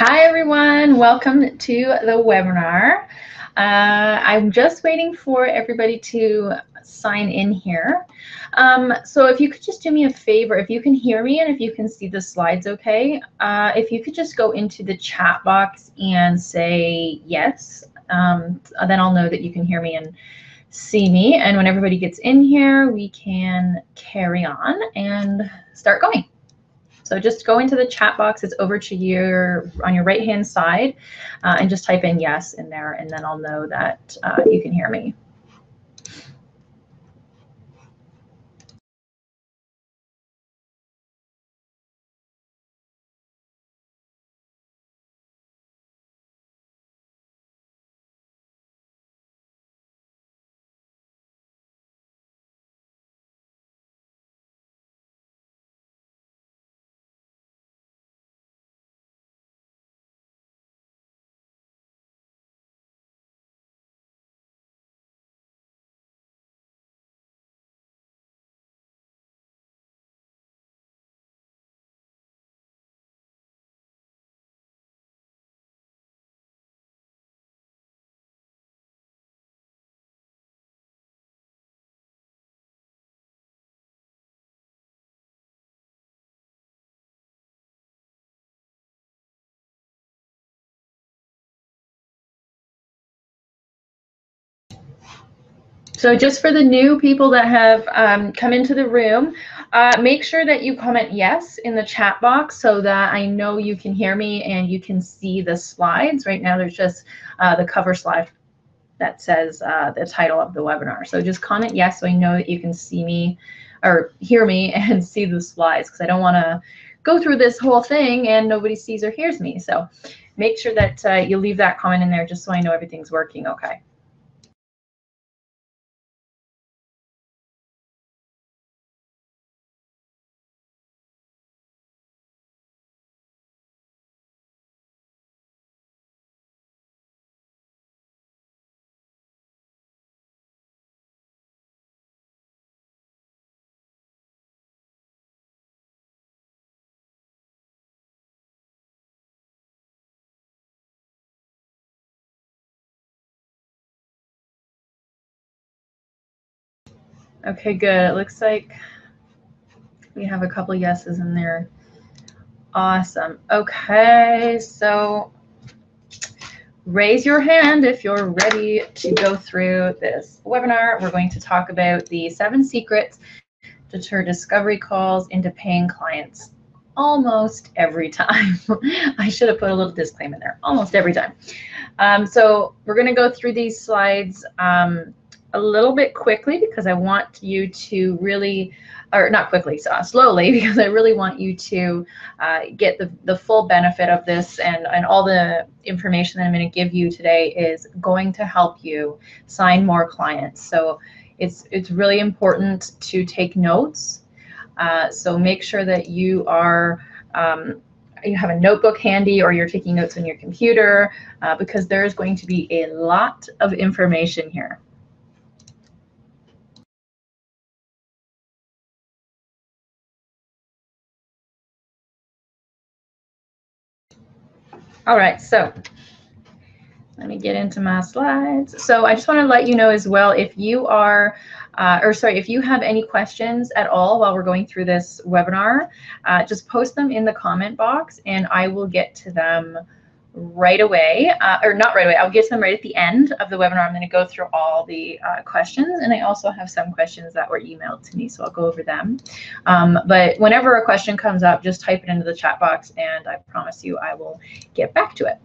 Hi everyone, welcome to the webinar. I'm just waiting for everybody to sign in here. So if you could just do me a favor, if you can hear me and if you can see the slides okay, if you could just go into the chat box and say yes, then I'll know that you can hear me and see me. And when everybody gets in here, we can carry on and start going. So just go into the chat box. It's over to on your right-hand side, and just type in yes in there, and then I'll know that you can hear me. So just for the new people that have come into the room, make sure that you comment yes in the chat box so that I know you can hear me and you can see the slides. Right now there's just the cover slide that says the title of the webinar. So just comment yes so I know that you can see me or hear me and see the slides, because I don't want to go through this whole thing and nobody sees or hears me. So make sure that you leave that comment in there just so I know everything's working okay. Okay, good. It looks like we have a couple yeses in there. Awesome. Okay, so raise your hand if you're ready to go through this webinar. We're going to talk about the 7 secrets to turn discovery calls into paying clients almost every time. I should have put a little disclaimer there, almost every time. So we're going to go through these slides a little bit quickly because I want you to really, or not quickly, slowly, because I really want you to get the full benefit of this, and all the information that I'm going to give you today is going to help you sign more clients. So it's really important to take notes. So make sure that you are you have a notebook handy or you're taking notes on your computer, because there's going to be a lot of information here. All right, so let me get into my slides. So I just want to let you know as well, if you are, if you have any questions at all while we're going through this webinar, just post them in the comment box and I will get to them right away, or not right away, I'll get to them right at the end of the webinar. I'm going to go through all the questions, and I also have some questions that were emailed to me, so I'll go over them. But whenever a question comes up, just type it into the chat box and I promise you I will get back to it.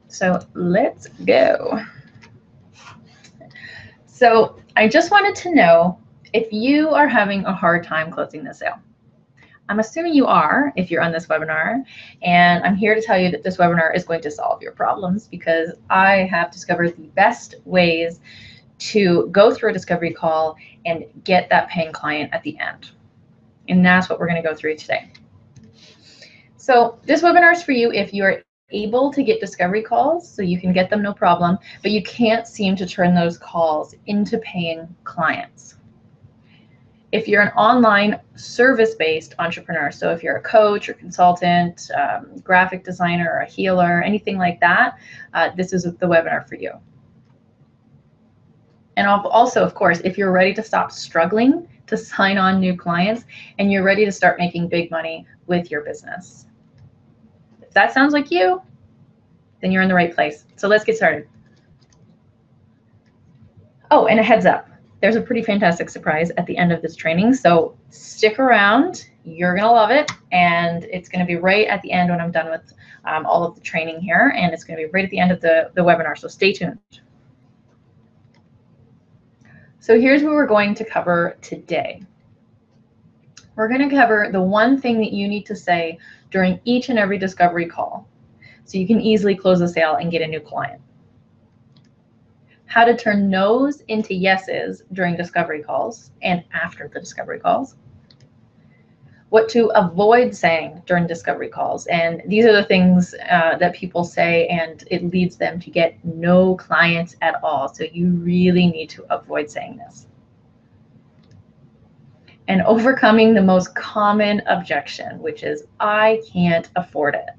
So let's go. So I just wanted to know if you are having a hard time closing the sale. I'm assuming you are if you're on this webinar, and I'm here to tell you that this webinar is going to solve your problems, because I have discovered the best ways to go through a discovery call and get that paying client at the end. And that's what we're going to go through today. So this webinar is for you if you're able to get discovery calls, so you can get them no problem, but you can't seem to turn those calls into paying clients. If you're an online service-based entrepreneur, so if you're a coach or consultant, graphic designer, or a healer, anything like that, this is the webinar for you. And also, of course, if you're ready to stop struggling to sign on new clients and you're ready to start making big money with your business. If that sounds like you, then you're in the right place. So let's get started. Oh, and a heads up, there's a pretty fantastic surprise at the end of this training. So stick around, you're gonna love it. And it's gonna be right at the end when I'm done with all of the training here. And it's gonna be right at the end of the webinar, so stay tuned. So here's what we're going to cover today. We're going to cover the one thing that you need to say during each and every discovery call so you can easily close a sale and get a new client. How to turn no's into yeses during discovery calls and after the discovery calls. What to avoid saying during discovery calls. And these are the things that people say, and it leads them to get no clients at all. So you really need to avoid saying this. And overcoming the most common objection, which is, I can't afford it.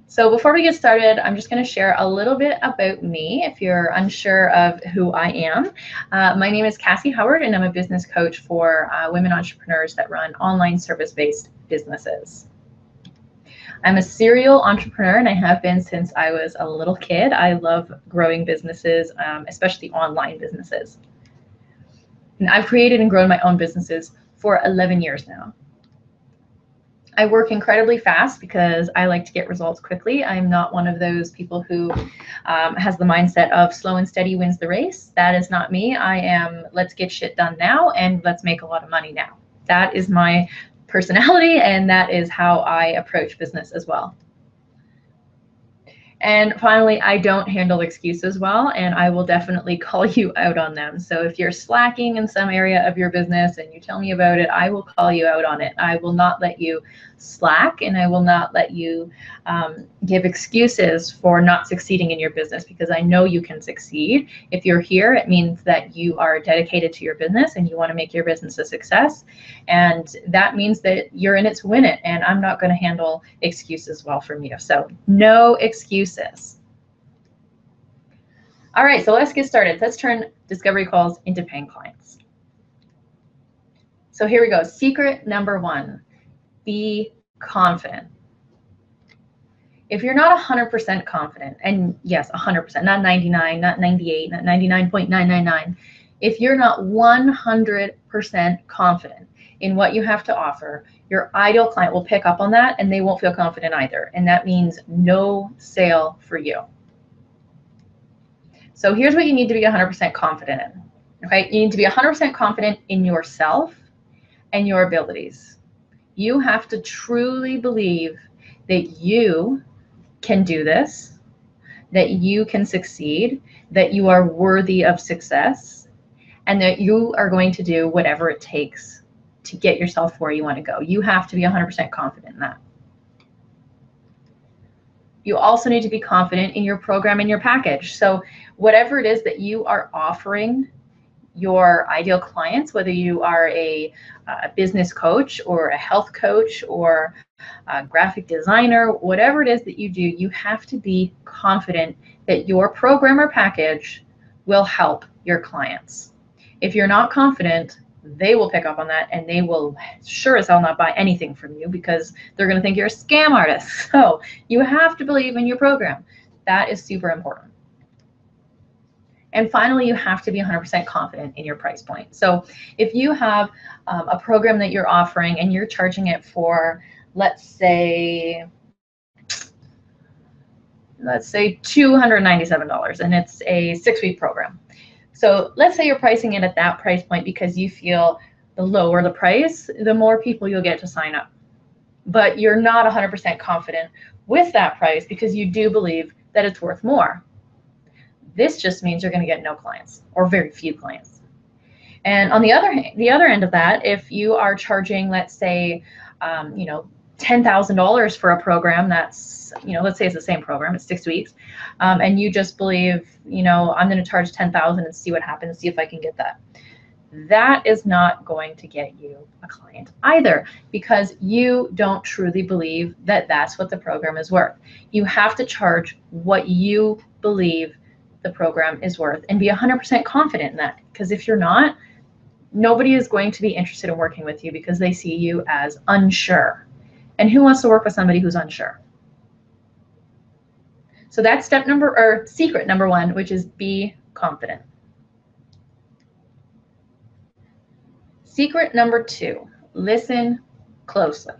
So before we get started, I'm just going to share a little bit about me if you're unsure of who I am. My name is Cassie Howard, and I'm a business coach for women entrepreneurs that run online service-based businesses. I'm a serial entrepreneur, and I have been since I was a little kid. I love growing businesses, especially online businesses. And I've created and grown my own businesses for 11 years now. I work incredibly fast because I like to get results quickly. I'm not one of those people who has the mindset of slow and steady wins the race. That is not me. I am, let's get shit done now and let's make a lot of money now. That is my personality, and that is how I approach business as well. And finally, I don't handle excuses well, and I will definitely call you out on them. So if you're slacking in some area of your business and you tell me about it, I will call you out on it. I will not let you slack, and I will not let you give excuses for not succeeding in your business, because I know you can succeed. If you're here, it means that you are dedicated to your business and you want to make your business a success. And that means that you're in it to win it, and I'm not going to handle excuses well from you. So no excuses. All right, so let's get started. Let's turn discovery calls into paying clients. So here we go. Secret number one, be confident. If you're not 100% confident, and yes, 100%, not 99, not 98, not 99.999, if you're not 100% confident in what you have to offer, your ideal client will pick up on that and they won't feel confident either. And that means no sale for you. So here's what you need to be 100% confident in. Okay, you need to be 100% confident in yourself and your abilities. You have to truly believe that you can do this, that you can succeed, that you are worthy of success, and that you are going to do whatever it takes to get yourself where you want to go. You have to be 100% confident in that. You also need to be confident in your program and your package. So whatever it is that you are offering your ideal clients, whether you are a business coach or a health coach or a graphic designer, whatever it is that you do, you have to be confident that your program or package will help your clients. If you're not confident, they will pick up on that and they will sure as hell not buy anything from you because they're going to think you're a scam artist. So you have to believe in your program. That is super important. And finally, you have to be 100% confident in your price point. So if you have a program that you're offering and you're charging it for, let's say $297, and it's a 6-week program. So let's say you're pricing it at that price point because you feel the lower the price, the more people you'll get to sign up. But you're not 100% confident with that price because you do believe that it's worth more. This just means you're going to get no clients or very few clients. And on the other end of that, if you are charging, let's say, $10,000 for a program that's, let's say it's the same program, it's 6 weeks, and you just believe, I'm going to charge $10,000 and see what happens, see if I can get that. that is not going to get you a client either, because you don't truly believe that that's what the program is worth. You have to charge what you believe the program is worth and be 100% confident in that, because if you're not, nobody is going to be interested in working with you because they see you as unsure. And who wants to work with somebody who's unsure? So that's secret number one, which is be confident. Secret number two, listen closely.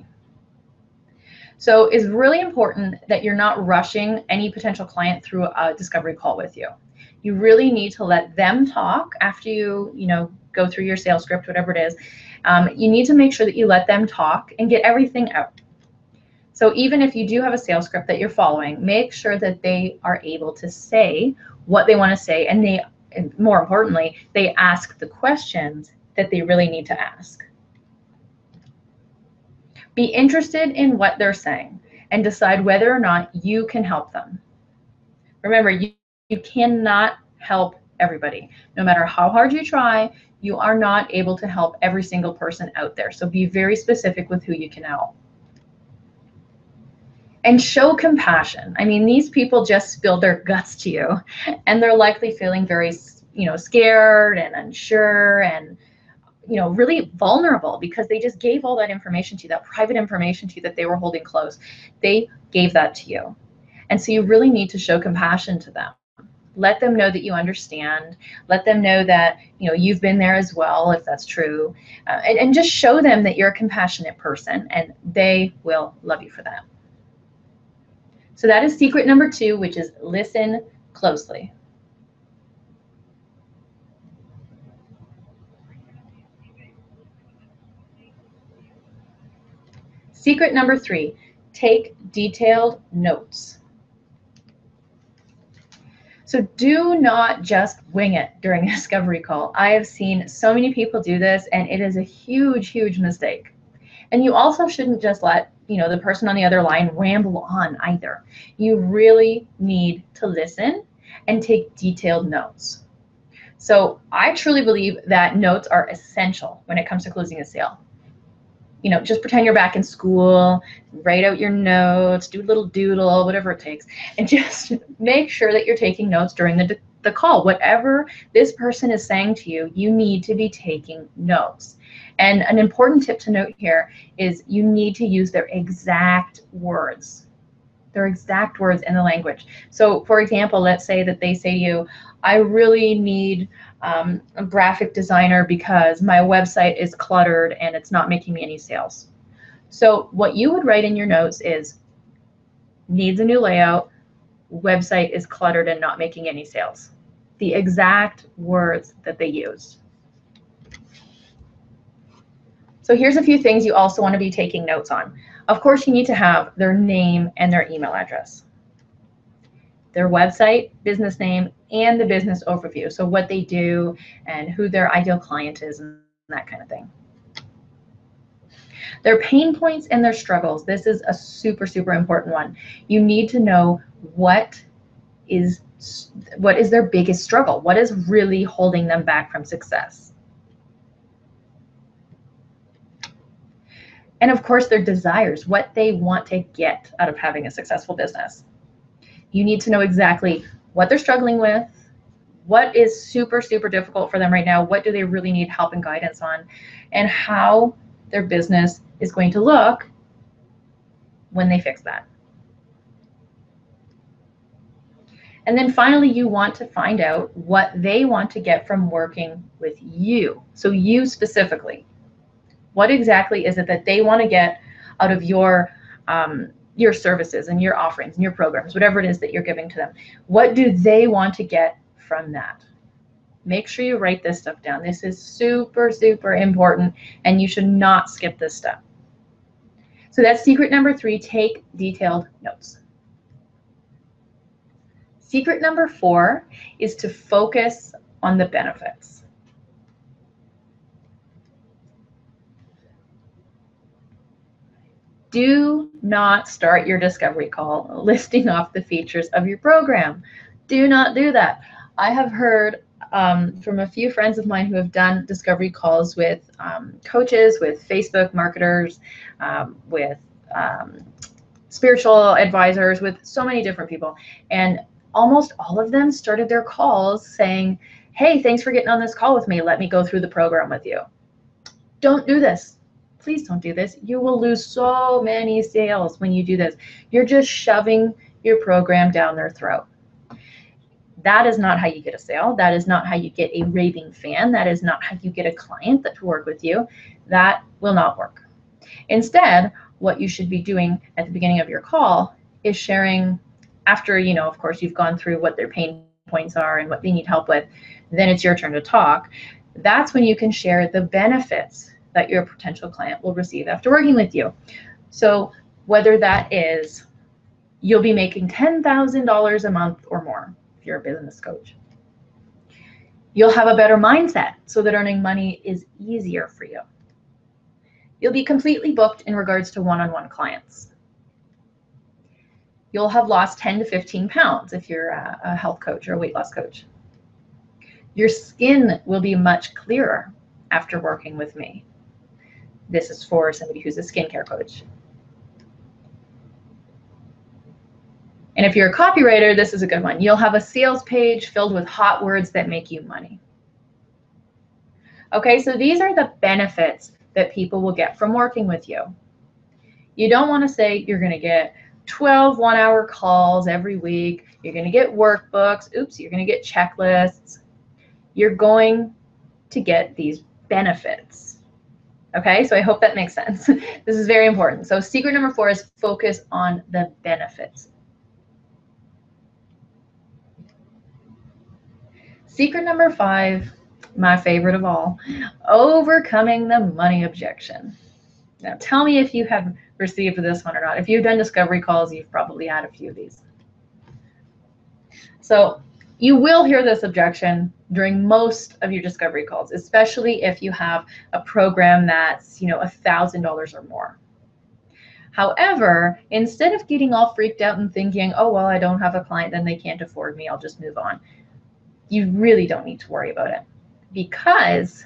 So it's really important that you're not rushing any potential client through a discovery call with you. You really need to let them talk after you go through your sales script, whatever it is. You need to make sure that you let them talk and get everything out. So even if you do have a sales script that you're following, make sure that they are able to say what they want to say, and more importantly, they ask the questions that they really need to ask. Be interested in what they're saying and decide whether or not you can help them. Remember, you cannot help everybody. No matter how hard you try, you are not able to help every single person out there. So be very specific with who you can help. And show compassion. I mean, these people just spilled their guts to you, and they're likely feeling very, scared and unsure and, really vulnerable, because they just gave all that information to you, that private information to you that they were holding close. They gave that to you. And so you really need to show compassion to them. Let them know that you understand. Let them know that, you've been there as well, if that's true. And just show them that you're a compassionate person, and they will love you for that. So that is secret number two, which is listen closely. Secret number three, take detailed notes. So do not just wing it during a discovery call. I have seen so many people do this, and it is a huge, huge mistake. And you also shouldn't just let the person on the other line ramble on either. You really need to listen and take detailed notes. So I truly believe that notes are essential when it comes to closing a sale. Just pretend you're back in school, write out your notes, do a little doodle, whatever it takes, and just make sure that you're taking notes during the call. Whatever this person is saying to you, you need to be taking notes. And an important tip to note here is you need to use their exact words. Their exact words in the language. So for example, let's say that they say to you, I really need a graphic designer because my website is cluttered and it's not making me any sales. So what you would write in your notes is, needs a new layout, website is cluttered and not making any sales. The exact words that they used. So here's a few things you also want to be taking notes on. Of course, you need to have their name and their email address, their website, business name, and the business overview. So what they do and who their ideal client is and that kind of thing. Their pain points and their struggles. This is a super, super important one. You need to know what is their biggest struggle. What is really holding them back from success? And of course, their desires, what they want to get out of having a successful business. You need to know exactly what they're struggling with, what is super, super difficult for them right now, what do they really need help and guidance on, and how their business is going to look when they fix that. And then finally, you want to find out what they want to get from working with you. So you specifically. What exactly is it that they want to get out of your services and your offerings and your programs, whatever it is that you're giving to them? What do they want to get from that? Make sure you write this stuff down. This is super, super important, and you should not skip this step. So that's secret number three, take detailed notes. Secret number four is to focus on the benefits. Do not start your discovery call listing off the features of your program. Do not do that. I have heard from a few friends of mine who have done discovery calls with coaches, with Facebook marketers, with spiritual advisors, with so many different people. And almost all of them started their calls saying, hey, thanks for getting on this call with me. Let me go through the program with you. Don't do this. Please don't do this. You will lose so many sales when you do this. You're just shoving your program down their throat. That is not how you get a sale. That is not how you get a raving fan. That is not how you get a client to work with you. That will not work. Instead, what you should be doing at the beginning of your call is sharing, after, of course, you've gone through what their pain points are and what they need help with, then it's your turn to talk. That's when you can share the benefits that your potential client will receive after working with you. So whether that is you'll be making $10,000 a month or more if you're a business coach. You'll have a better mindset so that earning money is easier for you. You'll be completely booked in regards to one-on-one clients. You'll have lost 10 to 15 pounds if you're a health coach or a weight loss coach. Your skin will be much clearer after working with me. This is for somebody who's a skincare coach. And if you're a copywriter, this is a good one. You'll have a sales page filled with hot words that make you money. Okay, so these are the benefits that people will get from working with you. You don't want to say you're going to get 12 one-hour calls every week. You're going to get workbooks. Oops, you're going to get checklists. You're going to get these benefits. Okay, so I hope that makes sense. This is very important. So secret number 4 is focus on the benefits. Secret number 5, my favorite of all, overcoming the money objection. Now tell me if you have received this one or not. If you've done discovery calls, you've probably had a few of these. So you will hear this objection during most of your discovery calls, especially if you have a program that's, $1,000 or more. However, instead of getting all freaked out and thinking, oh, well, I don't have a client, then they can't afford me, I'll just move on. You really don't need to worry about it, because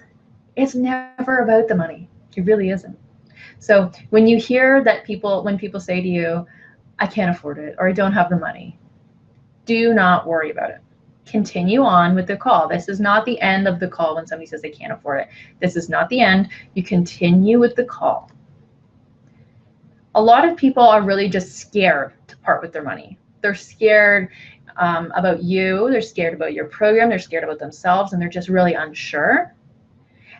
it's never about the money. It really isn't. So when you hear that when people say to you, I can't afford it, or I don't have the money, do not worry about it. Continue on with the call. This is not the end of the call when somebody says they can't afford it. This is not the end. You continue with the call. A lot of people are really just scared to part with their money. They're scared about you. They're scared about your program. They're scared about themselves, and they're just really unsure.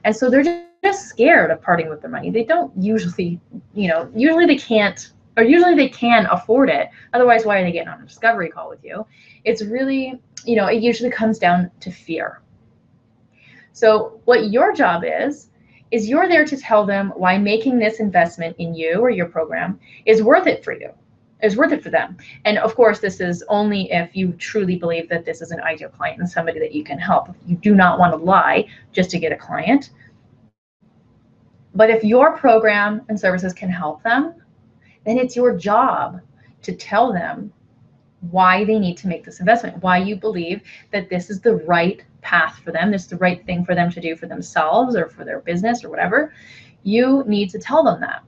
And so they're just scared of parting with their money. They don't usually, usually they can't, or usually they can afford it. Otherwise, why are they getting on a discovery call with you? It's really, it usually comes down to fear. So what your job is you're there to tell them why making this investment in you or your program is worth it for you, is worth it for them. And of course, this is only if you truly believe that this is an ideal client and somebody that you can help. You do not want to lie just to get a client. But if your program and services can help them, then it's your job to tell them why they need to make this investment, why you believe that this is the right path for them, this is the right thing for them to do for themselves or for their business or whatever. You need to tell them that.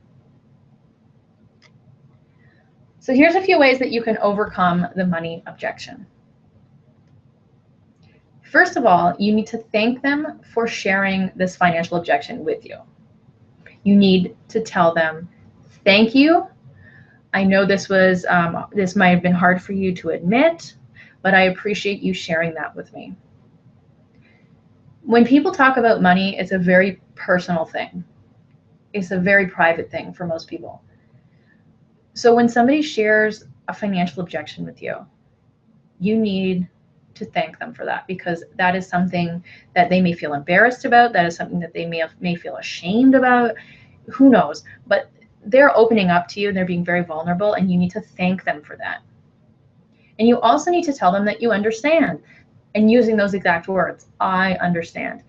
So here's a few ways that you can overcome the money objection. First of all, you need to thank them for sharing this financial objection with you. You need to tell them, thank you. I know this might have been hard for you to admit, but I appreciate you sharing that with me. When people talk about money, it's a very personal thing. It's a very private thing for most people. So when somebody shares a financial objection with you, you need to thank them for that, because that is something that they may feel embarrassed about. That is something that they may feel ashamed about. Who knows? But they're opening up to you and they're being very vulnerable, and you need to thank them for that. And you also need to tell them that you understand, and using those exact words, I understand.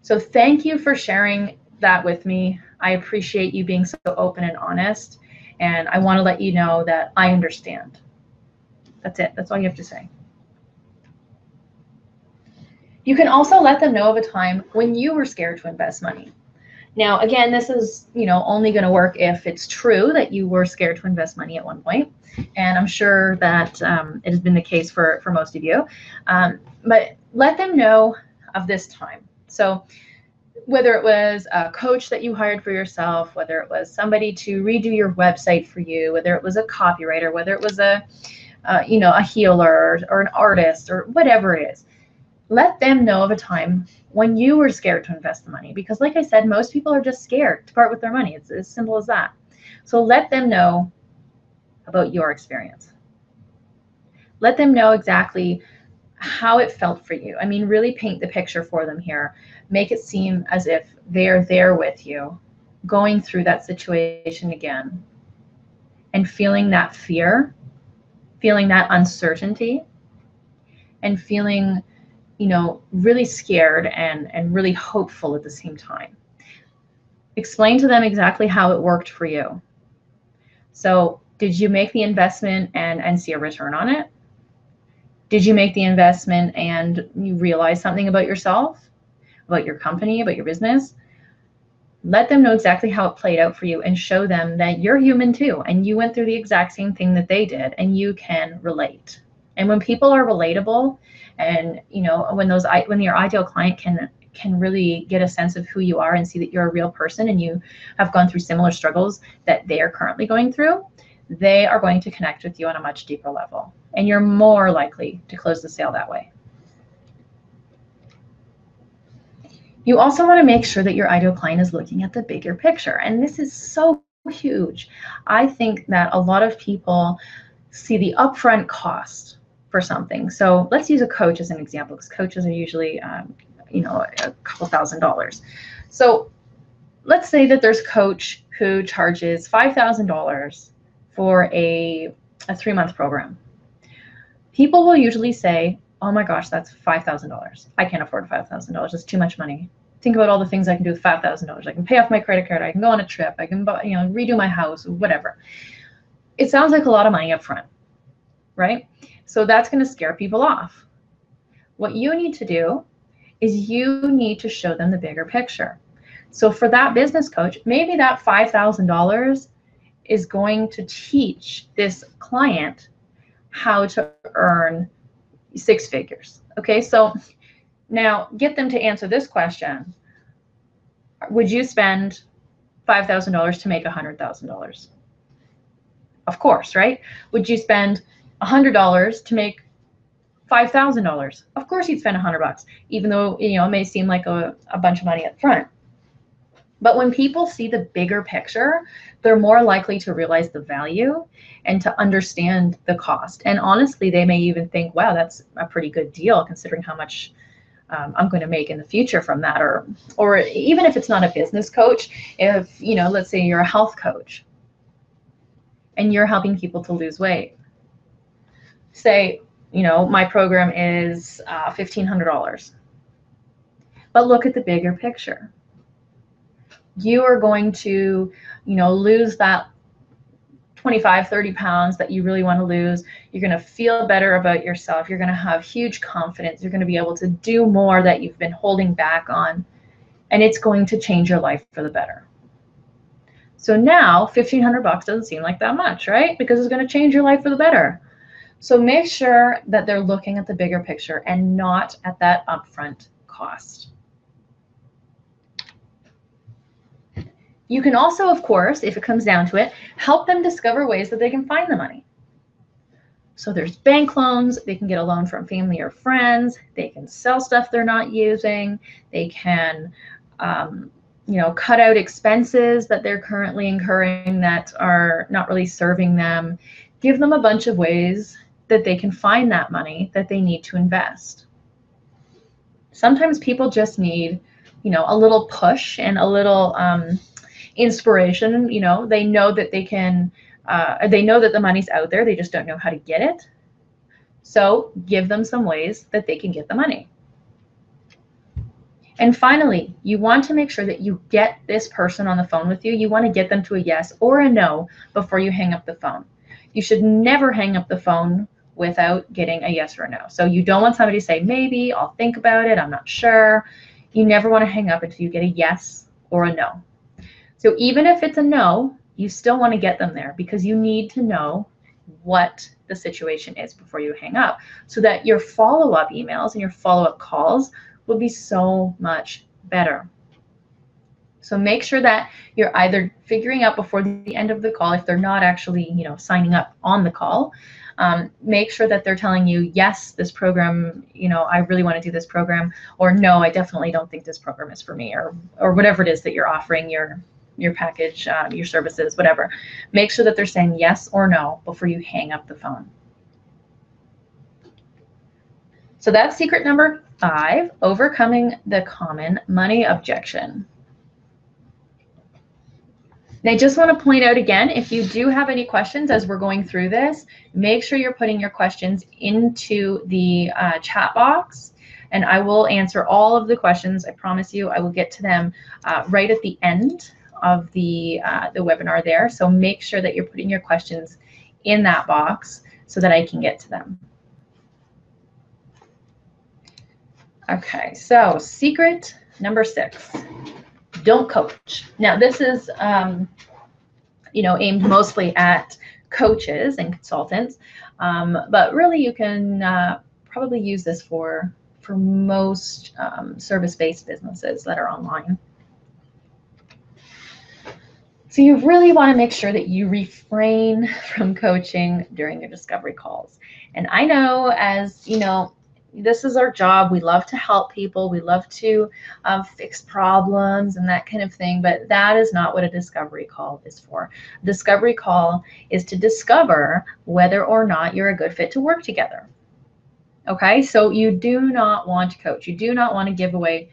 So thank you for sharing that with me. I appreciate you being so open and honest, and I want to let you know that I understand. That's it. That's all you have to say. You can also let them know of a time when you were scared to invest money. Now, again, this is, only going to work if it's true that you were scared to invest money at one point. And I'm sure that it has been the case for most of you. But let them know of this time. So whether it was a coach that you hired for yourself, whether it was somebody to redo your website for you, whether it was a copywriter, whether it was a healer or an artist or whatever it is, let them know of a time when you were scared to invest the money. Because like I said, most people are just scared to part with their money. It's as simple as that. So let them know about your experience. Let them know exactly how it felt for you. I mean, really paint the picture for them here. Make it seem as if they're there with you, going through that situation again, and feeling that fear, feeling that uncertainty, and feeling, really scared and really hopeful at the same time. Explain to them exactly how it worked for you. So did you make the investment and see a return on it? Did you make the investment and you realize something about yourself, about your company, about your business? Let them know exactly how it played out for you and show them that you're human too, and you went through the exact same thing that they did, and you can relate. And when people are relatable, and when your ideal client can really get a sense of who you are and see that you're a real person and you have gone through similar struggles that they are currently going through, they are going to connect with you on a much deeper level, and you're more likely to close the sale that way. You also want to make sure that your ideal client is looking at the bigger picture, and this is so huge. I think that a lot of people see the upfront cost for something. So let's use a coach as an example, because coaches are usually a couple $1,000s. So let's say that there's a coach who charges $5,000 for a 3-month program. People will usually say, oh my gosh, that's $5,000. I can't afford $5,000. That's too much money. Think about all the things I can do with $5,000. I can pay off my credit card. I can go on a trip. I can redo my house, whatever. It sounds like a lot of money up front, right? So that's going to scare people off. What you need to do is you need to show them the bigger picture. So for that business coach, maybe that $5,000 is going to teach this client how to earn 6 figures. Okay, so now get them to answer this question. Would you spend $5,000 to make $100,000? Of course, right? Would you spend $100 to make $5,000? Of course you'd spend $100, even though it may seem like a bunch of money up front. But when people see the bigger picture, they're more likely to realize the value and to understand the cost. And honestly, they may even think, wow, that's a pretty good deal considering how much I'm going to make in the future from that. Or even if it's not a business coach, if, let's say you're a health coach and you're helping people to lose weight. Say, my program is $1,500. But look at the bigger picture. You are going to, lose that 25, 30 pounds that you really want to lose. You're going to feel better about yourself. You're going to have huge confidence. You're going to be able to do more that you've been holding back on. And it's going to change your life for the better. So now $1,500 doesn't seem like that much, right? Because it's going to change your life for the better. So make sure that they're looking at the bigger picture and not at that upfront cost. You can also, of course, if it comes down to it, help them discover ways that they can find the money. So there's bank loans. They can get a loan from family or friends. They can sell stuff they're not using. They can, cut out expenses that they're currently incurring that are not really serving them. Give them a bunch of ways that they can find that money that they need to invest. Sometimes people just need, a little push and a little inspiration. They know that they can, they know that the money's out there. They just don't know how to get it. So give them some ways that they can get the money. And finally, you want to make sure that you get this person on the phone with you. You want to get them to a yes or a no before you hang up the phone. You should never hang up the phone without getting a yes or a no. So you don't want somebody to say, maybe, I'll think about it, I'm not sure. You never want to hang up until you get a yes or a no. So even if it's a no, you still want to get them there because you need to know what the situation is before you hang up so that your follow-up emails and your follow-up calls will be so much better. So make sure that you're either figuring out before the end of the call, if they're not actually, signing up on the call, make sure that they're telling you, yes, this program, I really want to do this program, or no, I definitely don't think this program is for me, or whatever it is that you're offering, your package, your services, whatever. Make sure that they're saying yes or no before you hang up the phone. So that's secret number 5, overcoming the common money objection. And I just want to point out again, if you do have any questions as we're going through this, make sure you're putting your questions into the chat box, and I will answer all of the questions. I promise you I will get to them right at the end of the webinar there. So make sure that you're putting your questions in that box so that I can get to them. Okay, so secret number 6, don't coach. Now this is aimed mostly at coaches and consultants, but really you can probably use this for most service-based businesses that are online. So you really want to make sure that you refrain from coaching during your discovery calls. And I know, as this is our job. We love to help people. We love to fix problems and that kind of thing, but that is not what a discovery call is for. A discovery call is to discover whether or not you're a good fit to work together. Okay, so you do not want to coach. You do not want to give away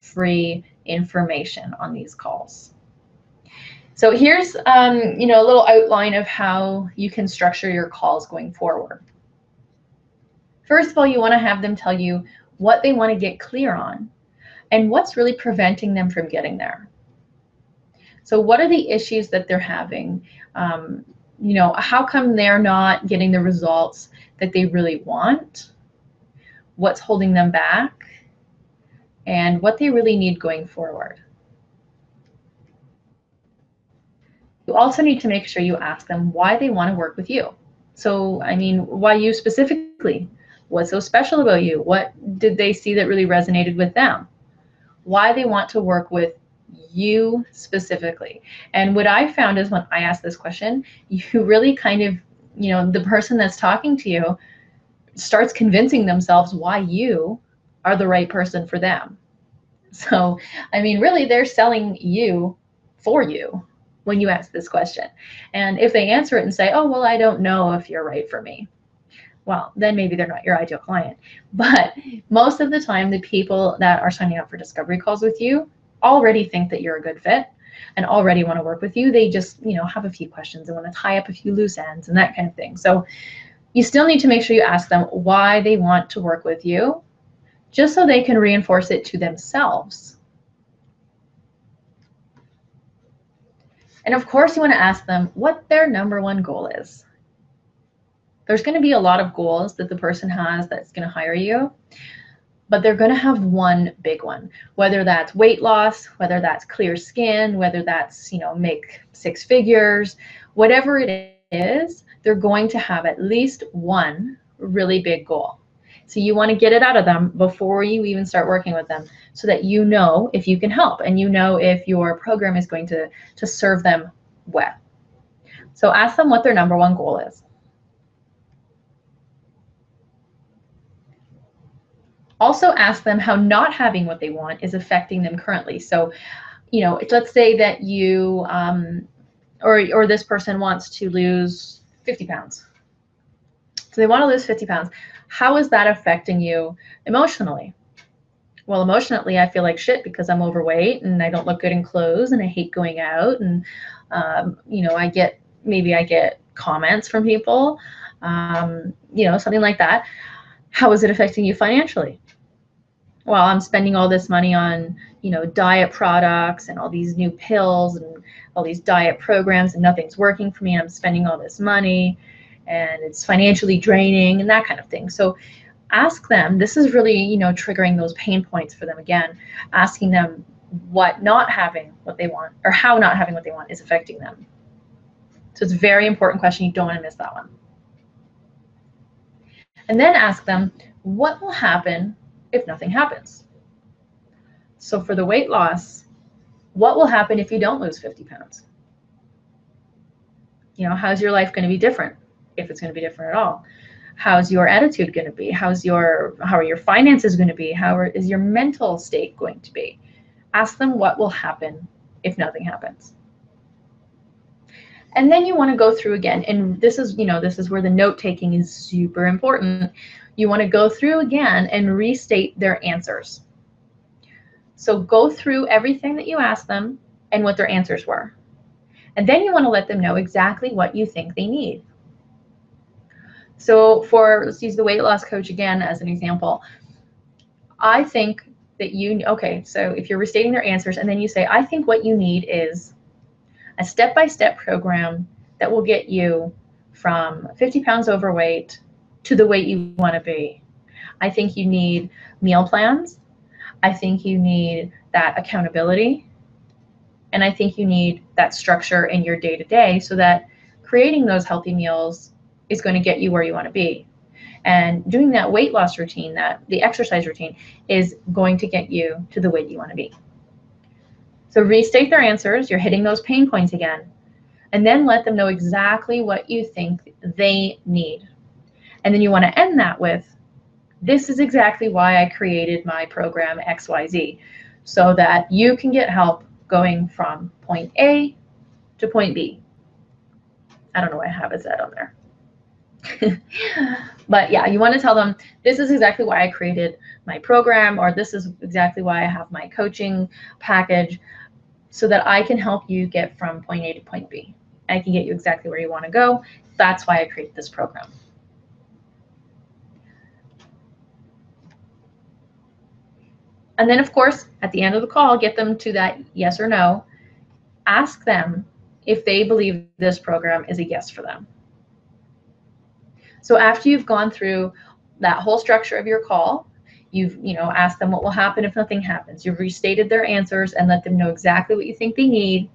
free information on these calls. So here's a little outline of how you can structure your calls going forward. First of all, you want to have them tell you what they want to get clear on and what's really preventing them from getting there. So what are the issues that they're having? How come they're not getting the results that they really want? What's holding them back? And what they really need going forward. You also need to make sure you ask them why they want to work with you. So, why you specifically? What's so special about you? What did they see that really resonated with them? Why they want to work with you specifically. And what I found is when I ask this question, you really kind of, the person that's talking to you starts convincing themselves why you are the right person for them. So, really they're selling you for you when you ask this question. And if they answer it and say, oh, well, I don't know if you're right for me. Well, then maybe they're not your ideal client. But most of the time, the people that are signing up for discovery calls with you already think that you're a good fit and already want to work with you. They just, have a few questions. They want to tie up a few loose ends and that kind of thing. So you still need to make sure you ask them why they want to work with you, just so they can reinforce it to themselves. And of course, you want to ask them what their number 1 goal is. There's going to be a lot of goals that the person has that's going to hire you, but they're going to have one big one, whether that's weight loss, whether that's clear skin, whether that's, make 6 figures, whatever it is, they're going to have at least one really big goal. So you want to get it out of them before you even start working with them so that you know if you can help and you know if your program is going to serve them well. So ask them what their number 1 goal is. Also ask them how not having what they want is affecting them currently. So, let's say that you or this person wants to lose 50 pounds. So they want to lose 50 pounds. How is that affecting you emotionally? Well, emotionally, I feel like shit because I'm overweight and I don't look good in clothes and I hate going out and, I get comments from people, something like that. How is it affecting you financially? Well, I'm spending all this money on, diet products and all these new pills and all these diet programs and nothing's working for me. I'm spending all this money and it's financially draining and that kind of thing. So ask them, this is really, triggering those pain points for them again, asking them what not having what they want, or how not having what they want is affecting them. So it's a very important question. You don't want to miss that one. And then ask them, what will happen if nothing happens? So for the weight loss, what will happen if you don't lose 50 pounds? How's your life going to be different, if it's going to be different at all? How's your attitude going to be? How are your finances going to be? How is your mental state going to be? Ask them what will happen if nothing happens. And then you want to go through again, and this is where the note taking is super important. You want to go through again and restate their answers. So go through everything that you asked them and what their answers were. And then you want to let them know exactly what you think they need. So let's use the weight loss coach again as an example. I think that so if you're restating their answers and then you say, I think what you need is a step-by-step program that will get you from 50 pounds overweight to the weight you want to be. I think you need meal plans. I think you need that accountability. And I think you need that structure in your day-to-day so that creating those healthy meals is going to get you where you want to be. And doing that weight loss routine, the exercise routine, is going to get you to the weight you want to be. So restate their answers. You're hitting those pain points again. And then let them know exactly what you think they need. And then you want to end that with, this is exactly why I created my program XYZ, so that you can get help going from point A to point B. I don't know why I have it said on there. But yeah, you want to tell them, this is exactly why I created my program, or this is exactly why I have my coaching package, so that I can help you get from point A to point B. I can get you exactly where you want to go. That's why I created this program. And then, of course, at the end of the call, get them to that yes or no. Ask them if they believe this program is a yes for them. So after you've gone through that whole structure of your call, you've asked them what will happen if nothing happens. You've restated their answers and let them know exactly what you think they need.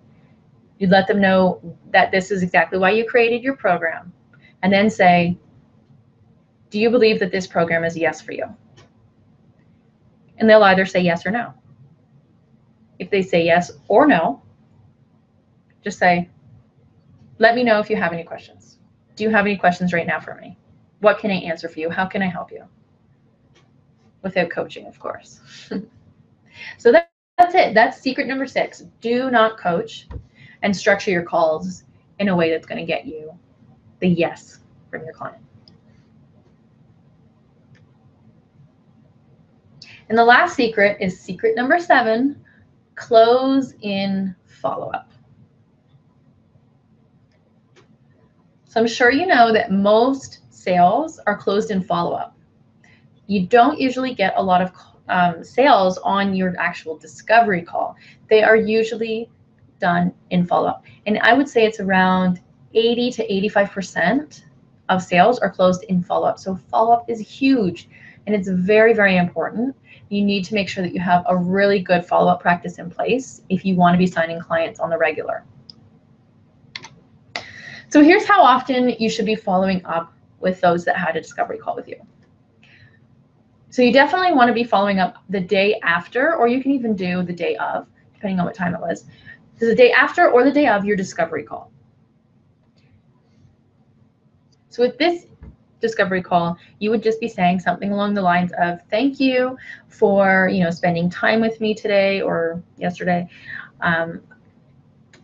You let them know that this is exactly why you created your program. And then say, do you believe that this program is a yes for you? And they'll either say yes or no. If they say yes or no, just say, let me know if you have any questions. Do you have any questions right now for me? What can I answer for you? How can I help you? Without coaching, of course. So that's it. That's secret number 6. Do not coach, and structure your calls in a way that's going to get you the yes from your client. And the last secret is secret number 7, close in follow-up. So I'm sure you know that most sales are closed in follow-up. You don't usually get a lot of sales on your actual discovery call. They are usually done in follow-up. And I would say it's around 80 to 85% of sales are closed in follow-up. So follow-up is huge, and it's very, very important. You need to make sure that you have a really good follow-up practice in place if you want to be signing clients on the regular. So here's how often you should be following up with those that had a discovery call with you. So you definitely want to be following up the day after, or you can even do the day of, depending on what time it was. So the day after or the day of your discovery call. So with this discovery call, you would just be saying something along the lines of, thank you for spending time with me today or yesterday.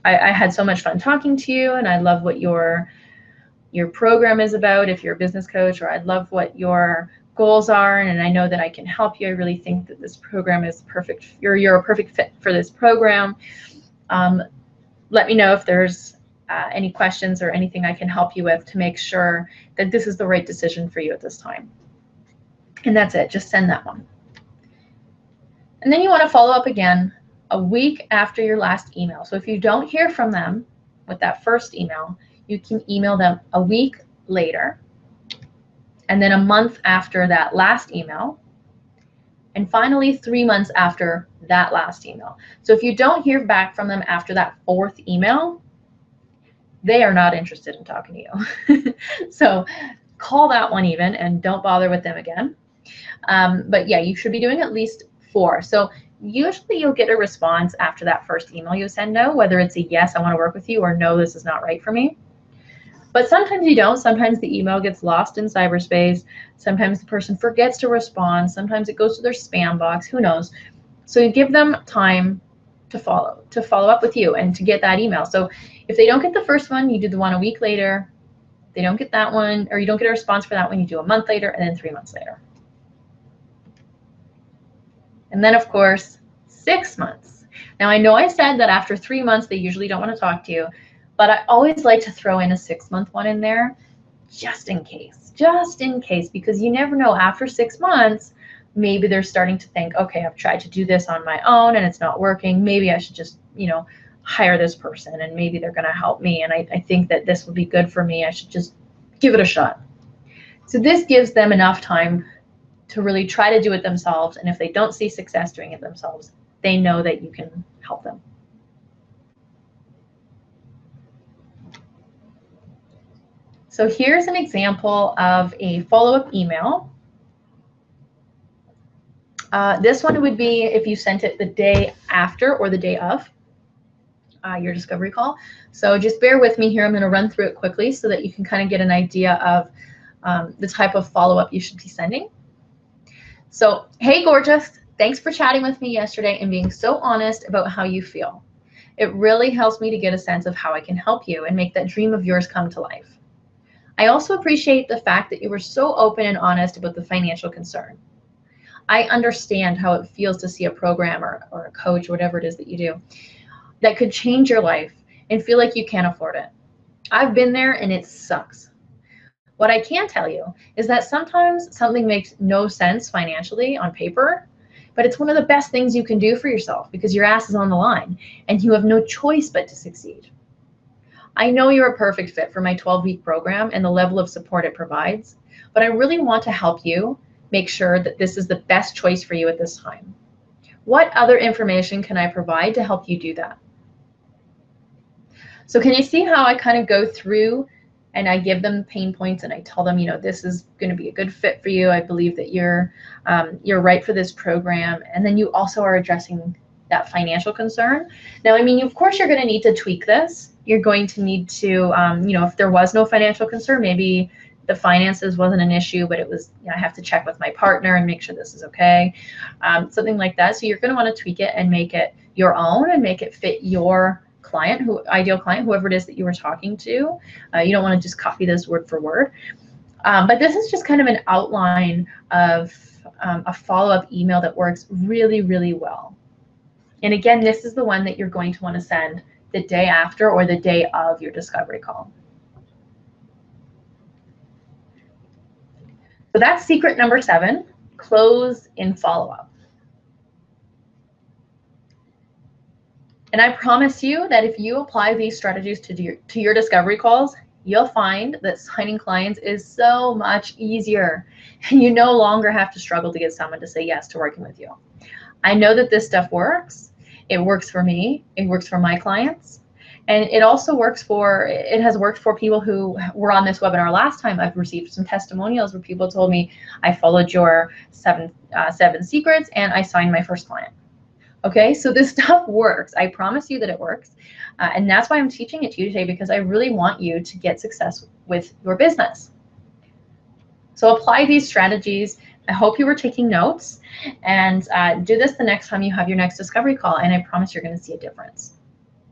I had so much fun talking to you, and I love what your program is about if you're a business coach, or I love what your goals are, and I know that I can help you. I really think that this program is perfect. You're a perfect fit for this program. Let me know if there's any questions or anything I can help you with to make sure that this is the right decision for you at this time. And that's it. Just send that one. And then you want to follow up again a week after your last email. So if you don't hear from them with that first email, you can email them a week later, and then a month after that last email, and finally 3 months after that last email. So if you don't hear back from them after that 4th email, they are not interested in talking to you. So call that one even and don't bother with them again. But yeah, you should be doing at least 4. So usually you'll get a response after that first email you send out, whether it's a yes, I want to work with you, or no, this is not right for me. But sometimes you don't. Sometimes the email gets lost in cyberspace. Sometimes the person forgets to respond. Sometimes it goes to their spam box. Who knows? So you give them time to follow up with you and to get that email. So if they don't get the first one, you do the one a week later. They don't get that one, or you don't get a response for that one, you do a month later, and then 3 months later. And then, of course, 6 months. Now, I know I said that after 3 months, they usually don't want to talk to you, but I always like to throw in a 6-month one in there just in case, because you never know. After 6 months, maybe they're starting to think, okay, I've tried to do this on my own and it's not working. Maybe I should just, hire this person, and maybe they're going to help me. And I think that this would be good for me. I should just give it a shot. So this gives them enough time to really try to do it themselves. And if they don't see success doing it themselves, they know that you can help them. So here's an example of a follow-up email. This one would be if you sent it the day after or the day of your discovery call. So just bear with me here. I'm going to run through it quickly so that you can kind of get an idea of the type of follow-up you should be sending. So, hey, gorgeous. Thanks for chatting with me yesterday and being so honest about how you feel. It really helps me to get a sense of how I can help you and make that dream of yours come to life. I also appreciate the fact that you were so open and honest about the financial concern. I understand how it feels to see a program or a coach, whatever it is that you do, that could change your life and feel like you can't afford it. I've been there and it sucks. What I can tell you is that sometimes something makes no sense financially on paper, but it's one of the best things you can do for yourself because your ass is on the line and you have no choice but to succeed. I know you're a perfect fit for my 12-week program and the level of support it provides, but I really want to help you make sure that this is the best choice for you at this time. What other information can I provide to help you do that? So can you see how I kind of go through and I give them pain points and I tell them, this is going to be a good fit for you. I believe that you're right for this program. And then you also are addressing that financial concern. Now, of course, you're going to need to tweak this. You're going to need to, if there was no financial concern, maybe the finances wasn't an issue, but it was, I have to check with my partner and make sure this is okay. Something like that. So you're going to want to tweak it and make it your own and make it fit your client, ideal client, whoever it is that you were talking to. You don't want to just copy this word for word. But this is just kind of an outline of a follow-up email that works really, really well. And again, this is the one that you're going to want to send the day after or the day of your discovery call. So that's secret number 7, close in follow-up. And I promise you that if you apply these strategies to your discovery calls, you'll find that signing clients is so much easier. You no longer have to struggle to get someone to say yes to working with you. I know that this stuff works. It works for me. It works for my clients. And it also has worked for people who were on this webinar last time. I've received some testimonials where people told me, I followed your seven secrets and I signed my first client. Okay, so this stuff works. I promise you that it works. And that's why I'm teaching it to you today, because I really want you to get success with your business. So apply these strategies. I hope you were taking notes, and do this the next time you have your next discovery call, and I promise you're going to see a difference.